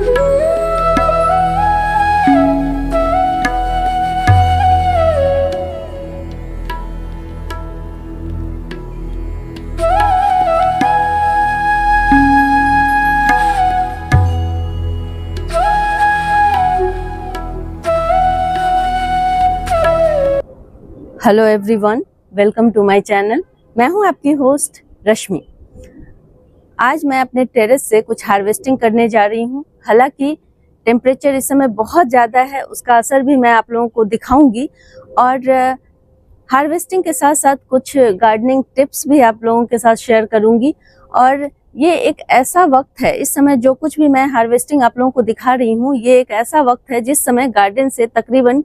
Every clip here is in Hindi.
Hello everyone, welcome to my channel. मैं हूं आपकी होस्ट रश्मि। आज मैं अपने टेरेस से कुछ हार्वेस्टिंग करने जा रही हूं। हालांकि टेम्परेचर इस समय बहुत ज़्यादा है, उसका असर भी मैं आप लोगों को दिखाऊंगी और हार्वेस्टिंग के साथ साथ कुछ गार्डनिंग टिप्स भी आप लोगों के साथ शेयर करूंगी। और ये एक ऐसा वक्त है, इस समय जो कुछ भी मैं हार्वेस्टिंग आप लोगों को दिखा रही हूँ, ये एक ऐसा वक्त है जिस समय गार्डन से तकरीबन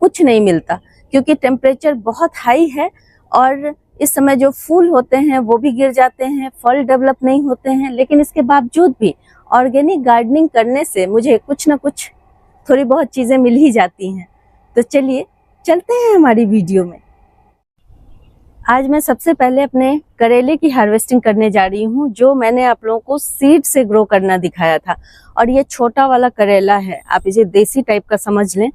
कुछ नहीं मिलता, क्योंकि टेम्परेचर बहुत हाई है और इस समय जो फूल होते हैं वो भी गिर जाते हैं, फल डेवलप नहीं होते हैं। लेकिन इसके बावजूद भी ऑर्गेनिक गार्डनिंग करने से मुझे कुछ ना कुछ थोड़ी बहुत चीज़ें मिल ही जाती हैं। तो चलिए चलते हैं हमारी वीडियो में। आज मैं सबसे पहले अपने करेले की हार्वेस्टिंग करने जा रही हूँ, जो मैंने आप लोगों को सीड से ग्रो करना दिखाया था। और ये छोटा वाला करेला है, आप इसे देसी टाइप का समझ लें।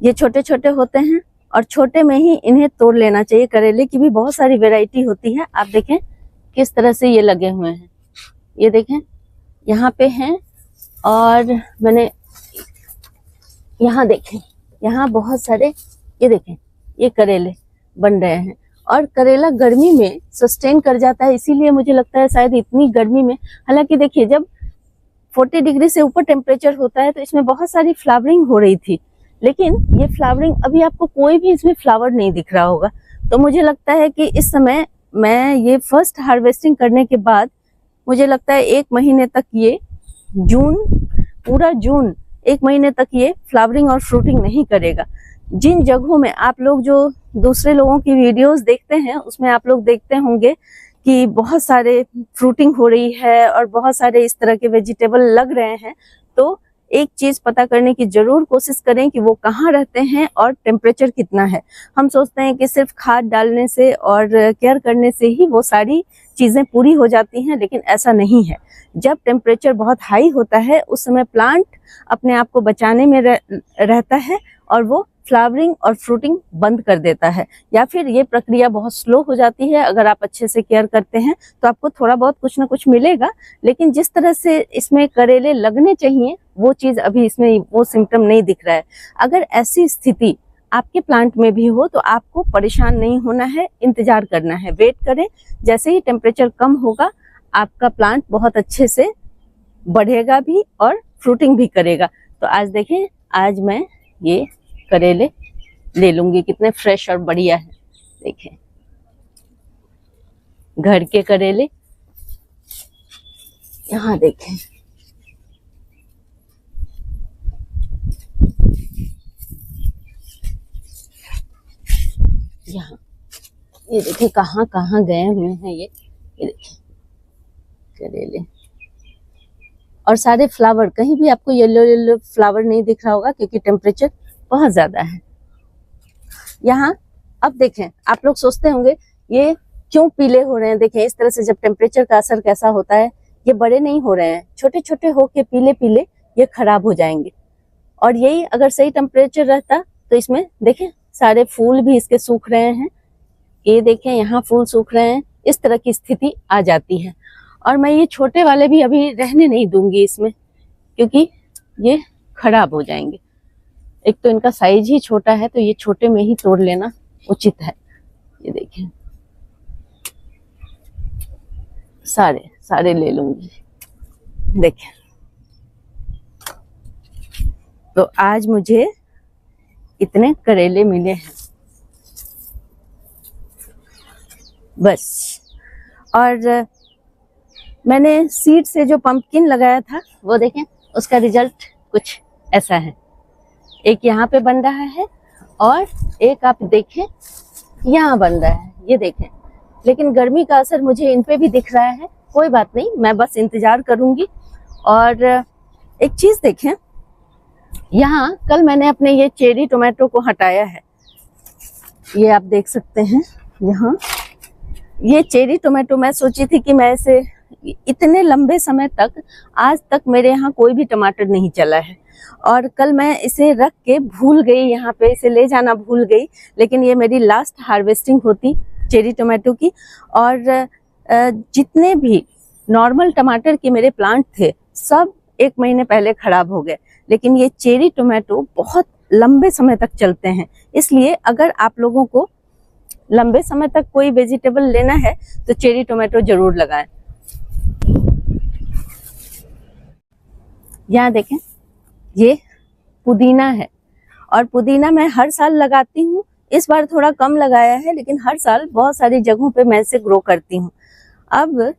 ये छोटे छोटे होते हैं और छोटे में ही इन्हें तोड़ लेना चाहिए। करेले की भी बहुत सारी वैरायटी होती है। आप देखें किस तरह से ये लगे हुए हैं, ये देखें यहाँ पे हैं। और मैंने यहाँ देखें, यहाँ बहुत सारे, ये देखें ये करेले बन रहे हैं। और करेला गर्मी में सस्टेन कर जाता है, इसीलिए मुझे लगता है शायद इतनी गर्मी में। हालांकि देखिए, जब 40 डिग्री से ऊपर टेम्परेचर होता है तो इसमें बहुत सारी फ्लावरिंग हो रही थी, लेकिन ये फ्लावरिंग अभी आपको कोई भी इसमें फ्लावर नहीं दिख रहा होगा। तो मुझे लगता है कि इस समय मैं ये फर्स्ट हार्वेस्टिंग करने के बाद मुझे लगता है 1 महीने तक, ये जून, पूरा जून 1 महीने तक ये फ्लावरिंग और फ्रूटिंग नहीं करेगा। जिन जगहों में आप लोग जो दूसरे लोगों की वीडियोस देखते हैं, उसमें आप लोग देखते होंगे कि बहुत सारे फ्रूटिंग हो रही है और बहुत सारे इस तरह के वेजिटेबल लग रहे हैं, तो एक चीज पता करने की जरूर कोशिश करें कि वो कहाँ रहते हैं और टेम्परेचर कितना है। हम सोचते हैं कि सिर्फ खाद डालने से और केयर करने से ही वो सारी चीजें पूरी हो जाती हैं, लेकिन ऐसा नहीं है। जब टेम्परेचर बहुत हाई होता है उस समय प्लांट अपने आप को बचाने में रहता है और वो फ्लावरिंग और फ्रूटिंग बंद कर देता है, या फिर ये प्रक्रिया बहुत स्लो हो जाती है। अगर आप अच्छे से केयर करते हैं तो आपको थोड़ा बहुत कुछ ना कुछ मिलेगा, लेकिन जिस तरह से इसमें करेले लगने चाहिए वो चीज़ अभी इसमें वो सिम्टम नहीं दिख रहा है। अगर ऐसी स्थिति आपके प्लांट में भी हो तो आपको परेशान नहीं होना है, इंतजार करना है, वेट करें। जैसे ही टेम्परेचर कम होगा आपका प्लांट बहुत अच्छे से बढ़ेगा भी और फ्रूटिंग भी करेगा। तो आज देखें, आज मैं ये करेले ले लूंगी, कितने फ्रेश और बढ़िया है। देखें घर के करेले, यहाँ देखें, यहाँ ये देखिए कहाँ कहाँ गए हुए हैं ये देखिए करेले। और सारे फ्लावर, कहीं भी आपको येलो येलो फ्लावर नहीं दिख रहा होगा, क्योंकि टेम्परेचर बहुत ज्यादा है यहाँ। अब देखें, आप लोग सोचते होंगे ये क्यों पीले हो रहे हैं। देखें इस तरह से जब टेम्परेचर का असर कैसा होता है, ये बड़े नहीं हो रहे हैं, छोटे छोटे होके पीले पीले ये खराब हो जाएंगे। और यही अगर सही टेम्परेचर रहता तो इसमें देखें सारे फूल भी इसके सूख रहे हैं, ये देखें यहाँ फूल सूख रहे हैं, इस तरह की स्थिति आ जाती है। और मैं ये छोटे वाले भी अभी रहने नहीं दूंगी इसमें, क्योंकि ये खराब हो जाएंगे। एक तो इनका साइज ही छोटा है, तो ये छोटे में ही तोड़ लेना उचित है। ये देखें सारे सारे ले लूंगी। देखें, तो आज मुझे इतने करेले मिले हैं बस। और मैंने सीड से जो पंपकिन लगाया था वो देखें, उसका रिजल्ट कुछ ऐसा है। एक यहाँ पे बन रहा है और एक आप देखें यहाँ बन रहा है, ये देखें। लेकिन गर्मी का असर मुझे इन पे भी दिख रहा है। कोई बात नहीं, मैं बस इंतजार करूंगी। और एक चीज देखें, यहाँ कल मैंने अपने ये चेरी टोमेटो को हटाया है, ये आप देख सकते हैं। यहाँ ये चेरी टोमेटो मैं सोची थी कि मैं इसे इतने लंबे समय तक आज तक मेरे यहाँ कोई भी टमाटर नहीं चला है। और कल मैं इसे रख के भूल गई, यहाँ पे इसे ले जाना भूल गई, लेकिन ये मेरी लास्ट हार्वेस्टिंग होती चेरी टोमेटो की। और जितने भी नॉर्मल टमाटर के मेरे प्लांट थे सब 1 महीने पहले खराब हो गए, लेकिन ये चेरी टोमेटो बहुत लंबे समय तक चलते हैं। इसलिए अगर आप लोगों को लंबे समय तक कोई वेजिटेबल लेना है तो चेरी टोमेटो जरूर लगाएं। यहाँ देखें, ये पुदीना है और पुदीना मैं हर साल लगाती हूँ। इस बार थोड़ा कम लगाया है, लेकिन हर साल बहुत सारी जगहों पे मैं इसे ग्रो करती हूँ। अब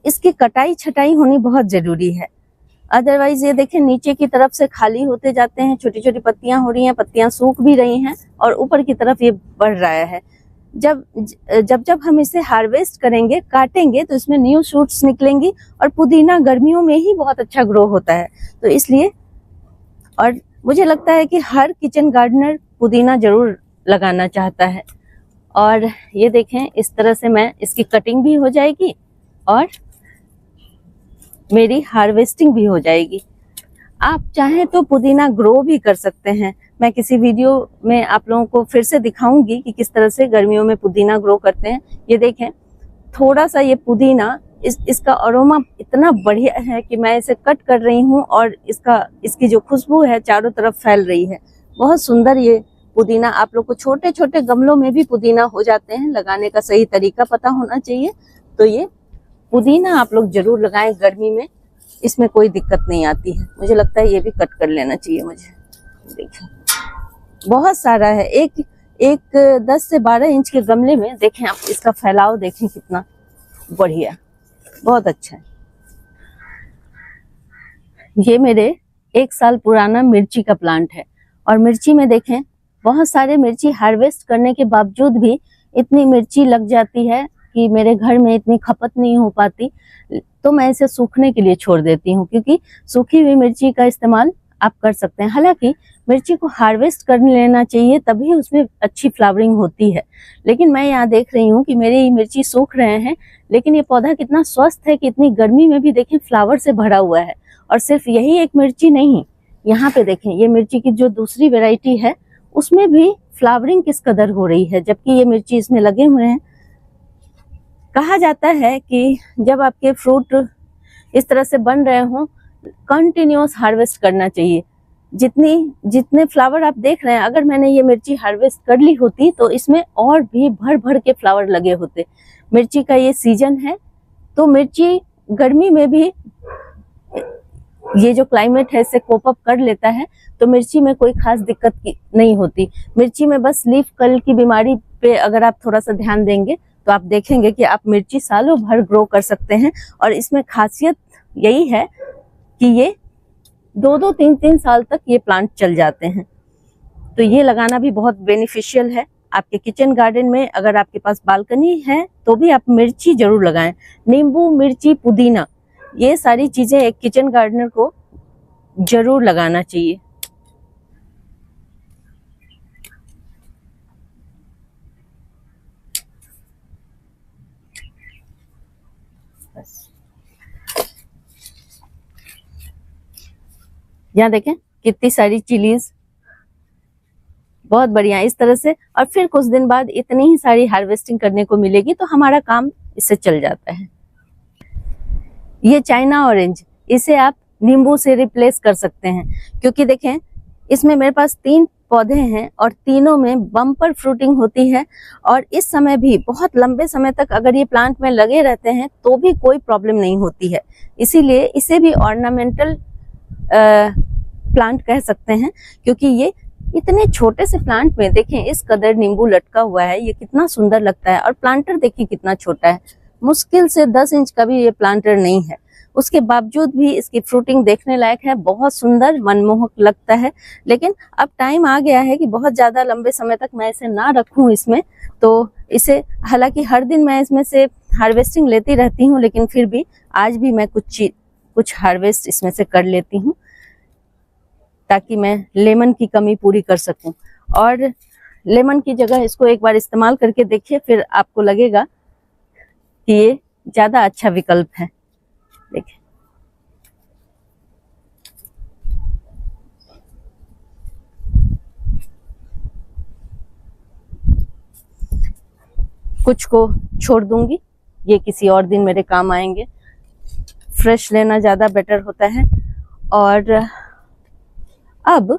इसकी कटाई छटाई होनी बहुत जरूरी है, अदरवाइज ये देखें नीचे की तरफ से खाली होते जाते हैं, छोटी छोटी पत्तियां हो रही हैं, पत्तियां सूख भी रही हैं और ऊपर की तरफ ये बढ़ रहा है। जब हम इसे हार्वेस्ट करेंगे, काटेंगे, तो इसमें न्यू शूट्स निकलेंगी और पुदीना गर्मियों में ही बहुत अच्छा ग्रो होता है। तो इसलिए, और मुझे लगता है कि हर किचन गार्डनर पुदीना जरूर लगाना चाहता है। और ये देखें, इस तरह से मैं इसकी कटिंग भी हो जाएगी और मेरी हार्वेस्टिंग भी हो जाएगी। आप चाहें तो पुदीना ग्रो भी कर सकते हैं। मैं किसी वीडियो में आप लोगों को फिर से दिखाऊंगी कि किस तरह से गर्मियों में पुदीना ग्रो करते हैं। ये देखें, थोड़ा सा ये पुदीना, इसका अरोमा इतना बढ़िया है कि मैं इसे कट कर रही हूँ और इसकी जो खुशबू है चारों तरफ फैल रही है। बहुत सुंदर ये पुदीना। आप लोग को छोटे छोटे गमलों में भी पुदीना हो जाते हैं, लगाने का सही तरीका पता होना चाहिए। तो ये पुदीना आप लोग जरूर लगाएं गर्मी में, इसमें कोई दिक्कत नहीं आती है। मुझे लगता है ये भी कट कर लेना चाहिए मुझे। देखिए, बहुत सारा है। एक 10 से 12 इंच के गमले में देखें आप, इसका फैलाव देखें कितना बढ़िया, बहुत अच्छा है। ये मेरे 1 साल पुराना मिर्ची का प्लांट है और मिर्ची में देखें, बहुत सारे मिर्ची हार्वेस्ट करने के बावजूद भी इतनी मिर्ची लग जाती है कि मेरे घर में इतनी खपत नहीं हो पाती। तो मैं इसे सूखने के लिए छोड़ देती हूँ, क्योंकि सूखी हुई मिर्ची का इस्तेमाल आप कर सकते हैं। हालांकि मिर्ची को हार्वेस्ट कर लेना चाहिए, तभी उसमें अच्छी फ्लावरिंग होती है। लेकिन मैं यहाँ देख रही हूँ कि मेरे ये मिर्ची सूख रहे हैं, लेकिन ये पौधा कितना स्वस्थ है कि इतनी गर्मी में भी देखें फ्लावर से भरा हुआ है। और सिर्फ यही एक मिर्ची नहीं, यहाँ पे देखें, ये मिर्ची की जो दूसरी वेराइटी है उसमें भी फ्लावरिंग किस कदर हो रही है, जबकि ये मिर्ची इसमें लगे हुए हैं। कहा जाता है कि जब आपके फ्रूट इस तरह से बन रहे हों, कंटिन्यूअस हार्वेस्ट करना चाहिए। जितने फ्लावर आप देख रहे हैं, अगर मैंने ये मिर्ची हार्वेस्ट कर ली होती तो इसमें और भी भर भर के फ्लावर लगे होते। मिर्ची का ये सीजन है, तो मिर्ची गर्मी में भी ये जो क्लाइमेट है इससे कोप अप कर लेता है, तो मिर्ची में कोई खास दिक्कत नहीं होती। मिर्ची में बस लीफ कर्ल की बीमारी पे अगर आप थोड़ा सा ध्यान देंगे तो आप देखेंगे कि आप मिर्ची सालों भर ग्रो कर सकते हैं। और इसमें खासियत यही है कि ये 2-2, 3-3 साल तक ये प्लांट चल जाते हैं। तो ये लगाना भी बहुत बेनिफिशियल है आपके किचन गार्डन में। अगर आपके पास बालकनी है तो भी आप मिर्ची जरूर लगाएं। नींबू, मिर्ची, पुदीना, ये सारी चीजें एक किचन गार्डनर को जरूर लगाना चाहिए। यहाँ देखें कितनी सारी चिलीज, बहुत बढ़िया इस तरह से। और फिर कुछ दिन बाद इतनी ही सारी हार्वेस्टिंग करने को मिलेगी, तो हमारा काम इससे चल जाता है। ये चाइना ऑरेंज, इसे आप नींबू से रिप्लेस कर सकते हैं, क्योंकि देखें इसमें मेरे पास 3 पौधे हैं और तीनों में बम्पर फ्रूटिंग होती है। और इस समय भी बहुत लंबे समय तक अगर ये प्लांट में लगे रहते हैं तो भी कोई प्रॉब्लम नहीं होती है। इसीलिए इसे भी ऑर्नामेंटल प्लांट कह सकते हैं, क्योंकि ये इतने छोटे से प्लांट में देखें इस कदर नींबू लटका हुआ है, ये कितना सुंदर लगता है। और प्लांटर देखिए कितना छोटा है, मुश्किल से 10 इंच का भी ये प्लांटर नहीं है। उसके बावजूद भी इसकी फ्रूटिंग देखने लायक है, बहुत सुंदर मनमोहक लगता है। लेकिन अब टाइम आ गया है कि बहुत ज्यादा लंबे समय तक मैं इसे ना रखूं इसमें। तो इसे, हालांकि हर दिन मैं इसमें से हार्वेस्टिंग लेती रहती हूँ, लेकिन फिर भी आज भी मैं कुछ हार्वेस्ट इसमें से कर लेती हूँ, ताकि मैं लेमन की कमी पूरी कर सकूं। और लेमन की जगह इसको एक बार इस्तेमाल करके देखिए, फिर आपको लगेगा कि ये ज्यादा अच्छा विकल्प है। देखें, कुछ को छोड़ दूंगी, ये किसी और दिन मेरे काम आएंगे। फ्रेश लेना ज्यादा बेटर होता है। और अब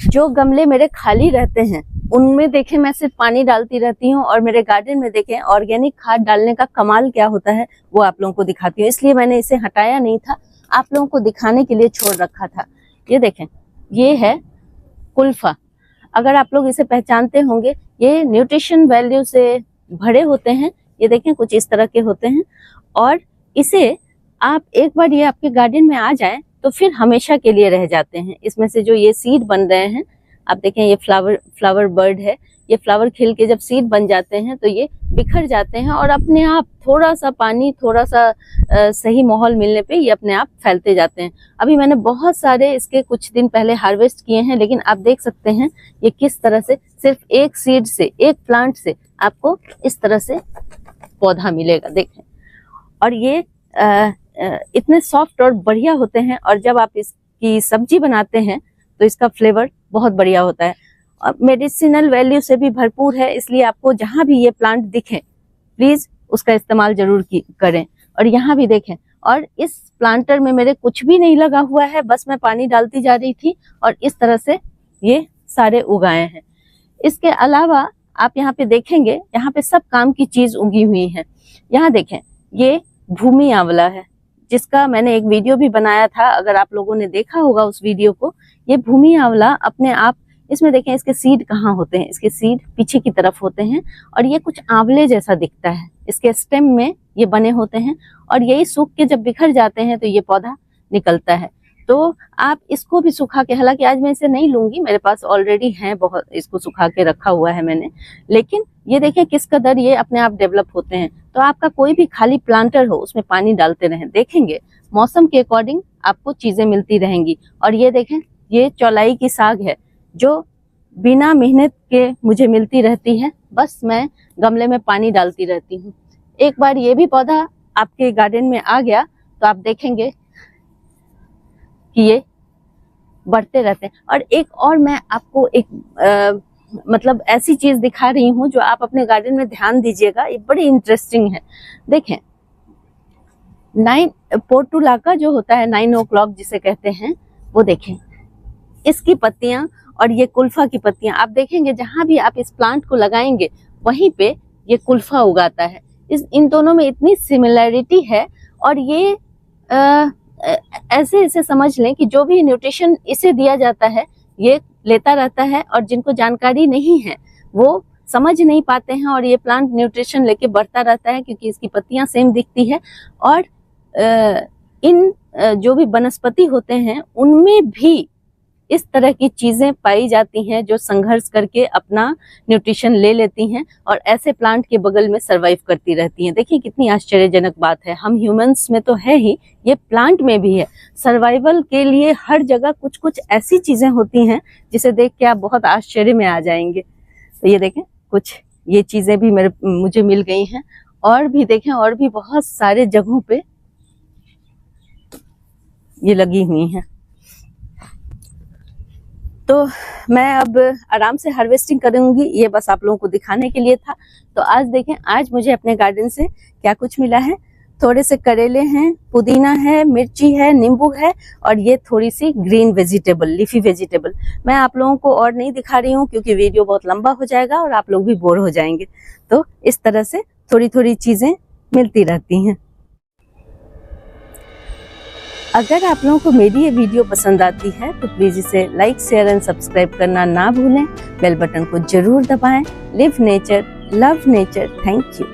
जो गमले मेरे खाली रहते हैं उनमें देखें मैं सिर्फ पानी डालती रहती हूँ, और मेरे गार्डन में देखें ऑर्गेनिक खाद डालने का कमाल क्या होता है वो आप लोगों को दिखाती हूँ। इसलिए मैंने इसे हटाया नहीं था, आप लोगों को दिखाने के लिए छोड़ रखा था। ये देखें, ये है कुल्फा। अगर आप लोग इसे पहचानते होंगे, ये न्यूट्रिशन वैल्यू से भरे होते हैं। ये देखें, कुछ इस तरह के होते हैं, और इसे आप एक बार ये आपके गार्डन में आ जाए तो फिर हमेशा के लिए रह जाते हैं। इसमें से जो ये सीड बन रहे हैं, आप देखें, ये फ्लावर बर्ड है। ये फ्लावर खिल के जब सीड बन जाते हैं तो ये बिखर जाते हैं, और अपने आप थोड़ा सा पानी, थोड़ा सा सही माहौल मिलने पे ये अपने आप फैलते जाते हैं। अभी मैंने बहुत सारे इसके कुछ दिन पहले हार्वेस्ट किए हैं, लेकिन आप देख सकते हैं ये किस तरह से सिर्फ एक सीड से, एक प्लांट से आपको इस तरह से पौधा मिलेगा। देखें, और ये इतने सॉफ्ट और बढ़िया होते हैं, और जब आप इसकी सब्जी बनाते हैं तो इसका फ्लेवर बहुत बढ़िया होता है। और मेडिसिनल वैल्यू से भी भरपूर है, इसलिए आपको जहां भी ये प्लांट दिखे प्लीज उसका इस्तेमाल जरूर करें। और यहाँ भी देखें, और इस प्लांटर में मेरे कुछ भी नहीं लगा हुआ है, बस मैं पानी डालती जा रही थी और इस तरह से ये सारे उगाए हैं। इसके अलावा आप यहाँ पे देखेंगे, यहाँ पे सब काम की चीज उगी हुई है। यहाँ देखें, ये भूमि आंवला है, जिसका मैंने एक वीडियो भी बनाया था, अगर आप लोगों ने देखा होगा उस वीडियो को। ये भूमि आंवला अपने आप, इसमें देखें इसके सीड कहाँ होते हैं, इसके सीड पीछे की तरफ होते हैं, और ये कुछ आंवले जैसा दिखता है। इसके स्टेम में ये बने होते हैं, और यही सूख के जब बिखर जाते हैं तो ये पौधा निकलता है। तो आप इसको भी सुखा के, हालांकि आज मैं इसे नहीं लूंगी, मेरे पास ऑलरेडी है बहुत, इसको सुखा के रखा हुआ है मैंने, लेकिन ये देखें किस कदर ये अपने आप डेवलप होते हैं। तो आपका कोई भी खाली प्लांटर हो उसमें पानी डालते रहें, देखेंगे मौसम के अकॉर्डिंग आपको चीजें मिलती रहेंगी। और ये देखें, ये चौलाई की साग है जो बिना मेहनत के मुझे मिलती रहती है, बस मैं गमले में पानी डालती रहती हूँ। एक बार ये भी पौधा आपके गार्डन में आ गया तो आप देखेंगे कि ये बढ़ते रहते हैं। और एक और मैं आपको एक मतलब ऐसी चीज दिखा रही हूँ जो आप अपने गार्डन में ध्यान दीजिएगा, ये बड़ी इंटरेस्टिंग है। देखें, पोर्टुलाका जो होता है, 9 o'clock जिसे कहते हैं, वो देखें इसकी पत्तियां और ये कुल्फा की पत्तियां, आप देखेंगे जहां भी आप इस प्लांट को लगाएंगे वहीं पे ये कुल्फा उगाता है। इन दोनों में इतनी सिमिलैरिटी है, और ये ऐसे इसे समझ लें कि जो भी न्यूट्रिशन इसे दिया जाता है ये लेता रहता है, और जिनको जानकारी नहीं है वो समझ नहीं पाते हैं, और ये प्लांट न्यूट्रिशन लेके बढ़ता रहता है क्योंकि इसकी पत्तियां सेम दिखती है। और इन जो भी वनस्पति होते हैं उनमें भी इस तरह की चीजें पाई जाती हैं जो संघर्ष करके अपना न्यूट्रिशन ले लेती हैं और ऐसे प्लांट के बगल में सरवाइव करती रहती हैं। देखिए कितनी आश्चर्यजनक बात है, हम ह्यूमंस में तो है ही, ये प्लांट में भी है। सर्वाइवल के लिए हर जगह कुछ कुछ ऐसी चीजें होती हैं जिसे देख के आप बहुत आश्चर्य में आ जाएंगे। तो ये देखें, कुछ ये चीजें भी मुझे मिल गई हैं, और भी देखें, और भी बहुत सारे जगहों पे ये लगी हुई हैं। तो मैं अब आराम से हार्वेस्टिंग करूंगी, ये बस आप लोगों को दिखाने के लिए था। तो आज देखें, आज मुझे अपने गार्डन से क्या कुछ मिला है। थोड़े से करेले हैं, पुदीना है, मिर्ची है, नींबू है, और ये थोड़ी सी ग्रीन वेजिटेबल, लीफी वेजिटेबल। मैं आप लोगों को और नहीं दिखा रही हूँ क्योंकि वीडियो बहुत लंबा हो जाएगा और आप लोग भी बोर हो जाएंगे। तो इस तरह से थोड़ी थोड़ी चीजें मिलती रहती हैं। अगर आप लोगों को मेरी ये वीडियो पसंद आती है तो प्लीज इसे लाइक, शेयर एंड सब्सक्राइब करना ना भूलें। बेल बटन को जरूर दबाएं। Live nature, love nature. Thank you.